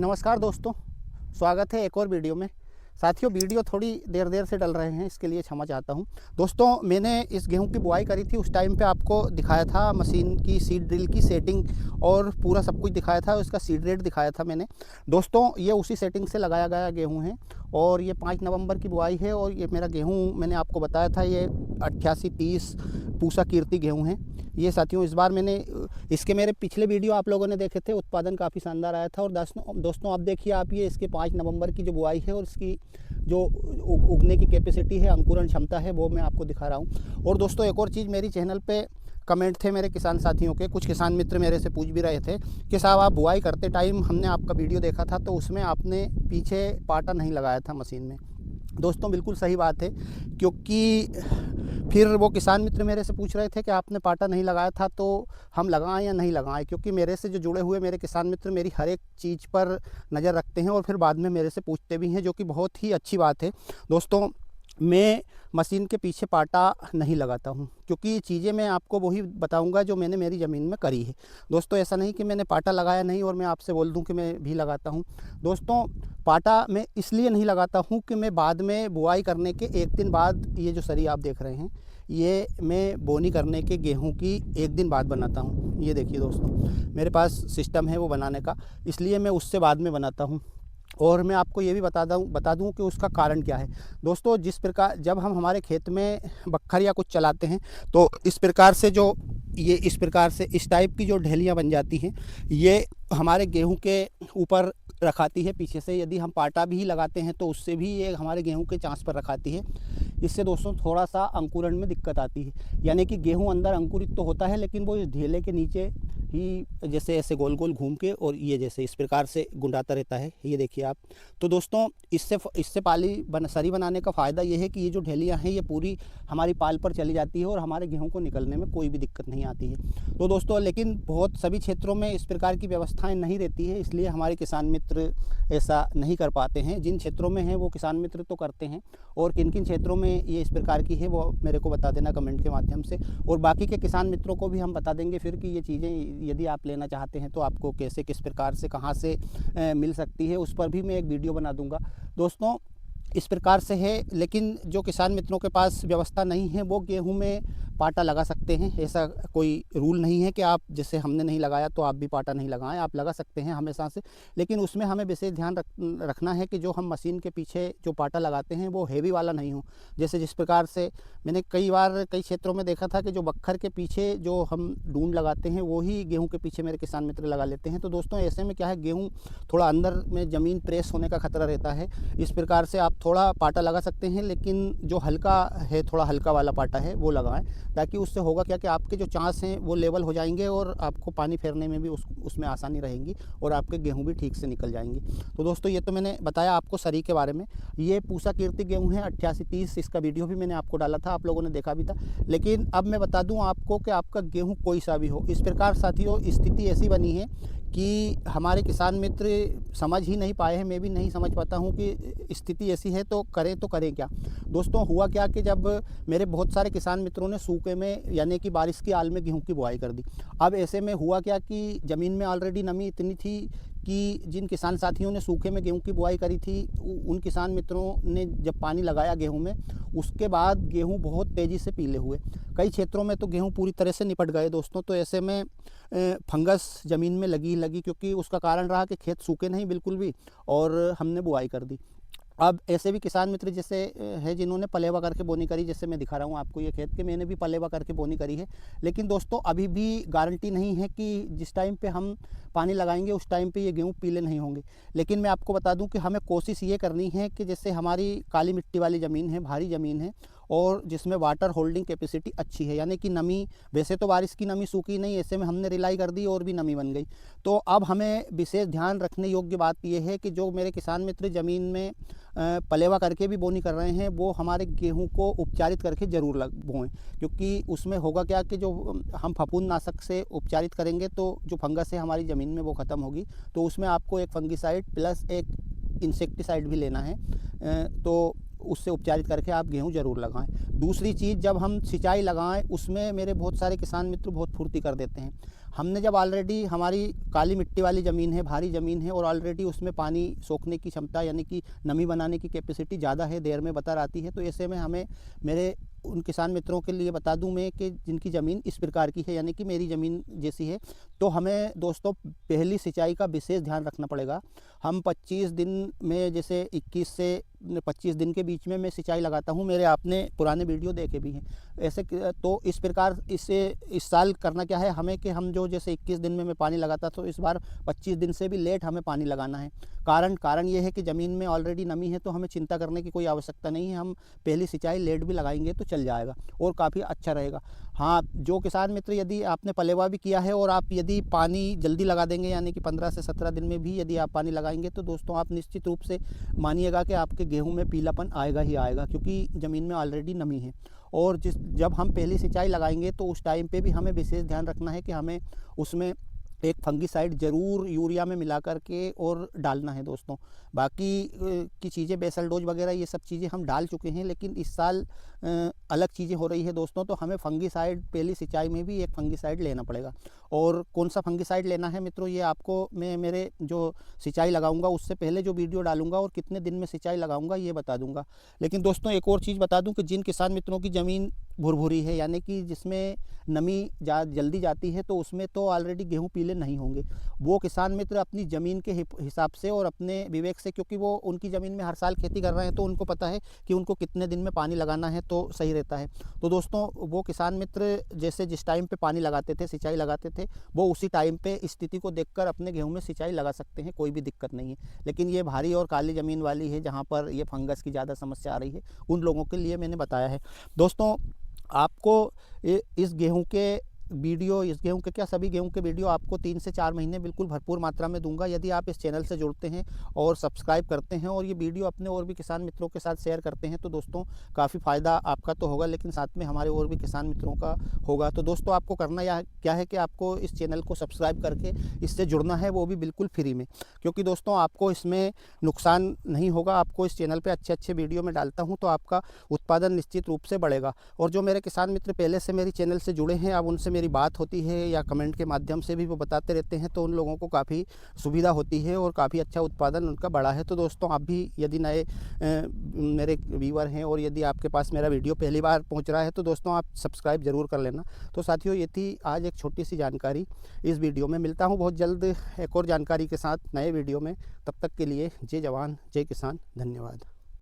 नमस्कार दोस्तों, स्वागत है एक और वीडियो में। साथियों, वीडियो थोड़ी देर से डल रहे हैं, इसके लिए क्षमा चाहता हूं। दोस्तों, मैंने इस गेहूं की बुआई करी थी, उस टाइम पे आपको दिखाया था मशीन की सीड ड्रिल की सेटिंग और पूरा सब कुछ दिखाया था, उसका सीड रेट दिखाया था मैंने। दोस्तों, ये उसी सेटिंग से लगाया गया गेहूँ है और ये 5 नवंबर की बुआई है और ये मेरा गेहूँ मैंने आपको बताया था ये 8830 पूसा कीर्ति गेहूँ है। ये साथियों, इस बार मैंने इसके मेरे पिछले वीडियो आप लोगों ने देखे थे, उत्पादन काफ़ी शानदार आया था। और दोस्तों अब देखिए आप, ये इसके 5 नवंबर की जो बुआई है और इसकी जो उगने की कैपेसिटी है, अंकुरण क्षमता है, वो मैं आपको दिखा रहा हूँ। और दोस्तों, एक और चीज़, मेरी चैनल पे कमेंट थे मेरे किसान साथियों के, कुछ किसान मित्र मेरे से पूछ भी रहे थे कि साहब आप बुआई करते टाइम हमने आपका वीडियो देखा था तो उसमें आपने पीछे पाटा नहीं लगाया था मशीन में। दोस्तों, बिल्कुल सही बात है, क्योंकि फिर वो किसान मित्र मेरे से पूछ रहे थे कि आपने पाटा नहीं लगाया था तो हम लगाएं या नहीं लगाएं, क्योंकि मेरे से जो जुड़े हुए मेरे किसान मित्र मेरी हर एक चीज़ पर नज़र रखते हैं और फिर बाद में मेरे से पूछते भी हैं, जो कि बहुत ही अच्छी बात है। दोस्तों, मैं मशीन के पीछे पाटा नहीं लगाता हूं, क्योंकि चीज़ें मैं आपको वही बताऊंगा जो मैंने मेरी ज़मीन में करी है। दोस्तों, ऐसा नहीं कि मैंने पाटा लगाया नहीं और मैं आपसे बोल दूं कि मैं भी लगाता हूं। दोस्तों, पाटा मैं इसलिए नहीं लगाता हूं कि मैं बाद में बुआई करने के एक दिन बाद, ये जो सरी आप देख रहे हैं, ये मैं बोनी करने के गेहूं की एक दिन बाद बनाता हूं। ये देखिए दोस्तों, मेरे पास सिस्टम है वो बनाने का, इसलिए मैं उससे बाद में बनाता हूं। और मैं आपको ये भी बता दूं कि उसका कारण क्या है। दोस्तों, जिस प्रकार जब हम हमारे खेत में बखर या कुछ चलाते हैं तो इस प्रकार से इस प्रकार से इस टाइप की जो ढेलियाँ बन जाती हैं, ये हमारे गेहूं के ऊपर रखाती है पीछे से। यदि हम पाटा भी लगाते हैं तो उससे भी ये हमारे गेहूं के चांस पर रखाती है। इससे दोस्तों थोड़ा सा अंकुरण में दिक्कत आती है, यानी कि गेहूं अंदर अंकुरित तो होता है लेकिन वो इस ढेले के नीचे ही जैसे ऐसे गोल गोल घूम के और ये जैसे इस प्रकार से गुंडाता रहता है। ये देखिए आप। तो दोस्तों, इससे सरी बनाने का फ़ायदा ये है कि ये जो ढेलियाँ हैं ये पूरी हमारी पाल पर चली जाती है और हमारे गेहूं को निकलने में कोई भी दिक्कत नहीं आती है। तो दोस्तों, लेकिन बहुत सभी क्षेत्रों में इस प्रकार की व्यवस्थाएं नहीं रहती है, इसलिए हमारे किसान मित्र ऐसा नहीं कर पाते हैं। जिन क्षेत्रों में हैं वो किसान मित्र तो करते हैं, और किन किन क्षेत्रों में ये इस प्रकार की है वो मेरे को बता देना कमेंट के माध्यम से। और बाकी के किसान मित्रों को भी हम बता देंगे फिर कि ये चीज़ें यदि आप लेना चाहते हैं तो आपको कैसे, किस प्रकार से, कहाँ से मिल सकती है, उस पर भी मैं एक वीडियो बना दूंगा। दोस्तों, इस प्रकार से है। लेकिन जो किसान मित्रों के पास व्यवस्था नहीं है वो गेहूं में पाटा लगा सकते हैं। ऐसा कोई रूल नहीं है कि आप, जैसे हमने नहीं लगाया तो आप भी पाटा नहीं लगाएं, आप लगा सकते हैं हमेशा से। लेकिन उसमें हमें विशेष ध्यान रखना है कि जो हम मशीन के पीछे जो पाटा लगाते हैं वो हैवी वाला नहीं हो। जैसे जिस प्रकार से मैंने कई बार कई क्षेत्रों में देखा था कि जो बखर के पीछे जो हम डूंड लगाते हैं वो ही गेहूँ के पीछे मेरे किसान मित्र लगा लेते हैं। तो दोस्तों, ऐसे में क्या है, गेहूँ थोड़ा अंदर में ज़मीन प्रेस होने का खतरा रहता है। इस प्रकार से आप थोड़ा पाटा लगा सकते हैं, लेकिन जो हल्का है, थोड़ा हल्का वाला पाटा है वो लगाएं, ताकि उससे होगा क्या कि आपके जो चांस हैं वो लेवल हो जाएंगे और आपको पानी फेरने में भी उसमें आसानी रहेगी और आपके गेहूं भी ठीक से निकल जाएंगे। तो दोस्तों, ये तो मैंने बताया आपको सरी के बारे में। ये पूसा कीर्ति गेहूं है 8830, इसका वीडियो भी मैंने आपको डाला था, आप लोगों ने देखा भी था। लेकिन अब मैं बता दूं आपको कि आपका गेहूँ कोई सा भी हो, इस प्रकार साथियों स्थिति ऐसी बनी है कि हमारे किसान मित्र समझ ही नहीं पाए हैं। मैं भी नहीं समझ पाता हूं कि स्थिति ऐसी है तो करें क्या। दोस्तों, हुआ क्या कि जब मेरे बहुत सारे किसान मित्रों ने सूखे में, यानी कि बारिश की आल में गेहूं की बुआई कर दी। अब ऐसे में हुआ क्या कि ज़मीन में ऑलरेडी नमी इतनी थी कि जिन किसान साथियों ने सूखे में गेहूं की बुआई करी थी, उन किसान मित्रों ने जब पानी लगाया गेहूं में, उसके बाद गेहूं बहुत तेज़ी से पीले हुए। कई क्षेत्रों में तो गेहूं पूरी तरह से निपट गए दोस्तों। तो ऐसे में फंगस ज़मीन में लगी, क्योंकि उसका कारण रहा कि खेत सूखे नहीं बिल्कुल भी और हमने बुआई कर दी। अब ऐसे भी किसान मित्र जैसे है जिन्होंने पलेवा करके बोनी करी, जैसे मैं दिखा रहा हूँ आपको ये खेत के, मैंने भी पलेवा करके बोनी करी है। लेकिन दोस्तों, अभी भी गारंटी नहीं है कि जिस टाइम पे हम पानी लगाएंगे उस टाइम पे ये गेहूँ पीले नहीं होंगे। लेकिन मैं आपको बता दूं कि हमें कोशिश ये करनी है कि जैसे हमारी काली मिट्टी वाली ज़मीन है, भारी ज़मीन है और जिसमें वाटर होल्डिंग कैपेसिटी अच्छी है, यानी कि नमी, वैसे तो बारिश की नमी सूखी नहीं, ऐसे में हमने रिलाई कर दी और भी नमी बन गई। तो अब हमें विशेष ध्यान रखने योग्य बात यह है कि जो मेरे किसान मित्र ज़मीन में पलेवा करके भी बोनी कर रहे हैं वो हमारे गेहूं को उपचारित करके ज़रूर बोएं, क्योंकि उसमें होगा क्या कि जो हम फफूंदनाशक से उपचारित करेंगे तो जो फंगस है हमारी ज़मीन में वो ख़त्म होगी। तो उसमें आपको एक फंगिसाइड प्लस एक इंसेक्टिसाइड भी लेना है, तो उससे उपचारित करके आप गेहूं ज़रूर लगाएं। दूसरी चीज़, जब हम सिंचाई लगाएं उसमें मेरे बहुत सारे किसान मित्र बहुत फुर्ती कर देते हैं। हमने जब ऑलरेडी हमारी काली मिट्टी वाली ज़मीन है, भारी ज़मीन है और ऑलरेडी उसमें पानी सोखने की क्षमता यानी कि नमी बनाने की कैपेसिटी ज़्यादा है, देर में बतर आती है, तो ऐसे में हमें मेरे उन किसान मित्रों के लिए बता दूं मैं कि जिनकी ज़मीन इस प्रकार की है यानी कि मेरी ज़मीन जैसी है, तो हमें दोस्तों पहली सिंचाई का विशेष ध्यान रखना पड़ेगा। हम 25 दिन में, जैसे 21 से 25 दिन के बीच में मैं सिंचाई लगाता हूं, मेरे आपने पुराने वीडियो देखे भी हैं। ऐसे तो इस प्रकार इस साल करना क्या है हमें कि हम जो जैसे 21 दिन में मैं पानी लगाता तो इस बार 25 दिन से भी लेट हमें पानी लगाना है। कारण ये है कि ज़मीन में ऑलरेडी नमी है, तो हमें चिंता करने की कोई आवश्यकता नहीं है। हम पहली सिंचाई लेट भी लगाएंगे तो चल जाएगा और काफ़ी अच्छा रहेगा। हाँ, जो किसान मित्र यदि आपने पलेवा भी किया है और आप यदि पानी जल्दी लगा देंगे यानी कि 15 से 17 दिन में भी यदि आप पानी लगाएंगे तो दोस्तों आप निश्चित रूप से मानिएगा कि आपके गेहूं में पीलापन आएगा ही आएगा, क्योंकि ज़मीन में ऑलरेडी नमी है। और जब हम पहली सिंचाई लगाएंगे तो उस टाइम पे भी हमें विशेष ध्यान रखना है कि हमें उसमें एक फंगीसाइड ज़रूर यूरिया में मिला करके और डालना है दोस्तों। बाकी की चीज़ें बेसल डोज वगैरह ये सब चीज़ें हम डाल चुके हैं, लेकिन इस साल अलग चीज़ें हो रही है दोस्तों, तो हमें फंगीसाइड पहली सिंचाई में भी एक फंगीसाइड लेना पड़ेगा। और कौन सा फंगीसाइड लेना है मित्रों, ये आपको मैं मेरे जो सिंचाई लगाऊंगा उससे पहले जो वीडियो डालूंगा और कितने दिन में सिंचाई लगाऊंगा ये बता दूंगा। लेकिन दोस्तों एक और चीज़ बता दूं कि जिन किसान मित्रों की ज़मीन भुरभुरी है यानी कि जिसमें नमी जल्दी जाती है, तो उसमें तो ऑलरेडी गेहूँ पीले नहीं होंगे। वो किसान मित्र अपनी ज़मीन के हिसाब से और अपने विवेक से, क्योंकि वो उनकी ज़मीन में हर साल खेती कर रहे हैं, तो उनको पता है कि उनको कितने दिन में पानी लगाना है तो सही रहता है। तो दोस्तों वो किसान मित्र जैसे जिस टाइम पे पानी लगाते थे, सिंचाई लगाते थे, वो उसी टाइम पे स्थिति को देखकर अपने गेहूं में सिंचाई लगा सकते हैं, कोई भी दिक्कत नहीं है। लेकिन ये भारी और काली ज़मीन वाली है जहाँ पर ये फंगस की ज़्यादा समस्या आ रही है, उन लोगों के लिए मैंने बताया है। दोस्तों आपको इस गेहूं के क्या सभी गेहूं के वीडियो आपको 3 से 4 महीने बिल्कुल भरपूर मात्रा में दूंगा, यदि आप इस चैनल से जुड़ते हैं और सब्सक्राइब करते हैं और ये वीडियो अपने और भी किसान मित्रों के साथ शेयर करते हैं, तो दोस्तों काफ़ी फ़ायदा आपका तो होगा, लेकिन साथ में हमारे और भी किसान मित्रों का होगा। तो दोस्तों आपको करना क्या है कि आपको इस चैनल को सब्सक्राइब करके इससे जुड़ना है, वो भी बिल्कुल फ्री में, क्योंकि दोस्तों आपको इसमें नुकसान नहीं होगा। आपको इस चैनल पर अच्छे वीडियो में डालता हूँ तो आपका उत्पादन निश्चित रूप से बढ़ेगा। और जो मेरे किसान मित्र पहले से मेरी चैनल से जुड़े हैं, अब उनसे मेरी बात होती है या कमेंट के माध्यम से भी वो बताते रहते हैं, तो उन लोगों को काफ़ी सुविधा होती है और काफ़ी अच्छा उत्पादन उनका बढ़ा है। तो दोस्तों आप भी यदि नए मेरे व्यूअर हैं और यदि आपके पास मेरा वीडियो पहली बार पहुंच रहा है, तो दोस्तों आप सब्सक्राइब ज़रूर कर लेना। तो साथियों ये थी आज एक छोटी सी जानकारी इस वीडियो में। मिलता हूँ बहुत जल्द एक और जानकारी के साथ नए वीडियो में। तब तक के लिए जय जवान जय किसान, धन्यवाद।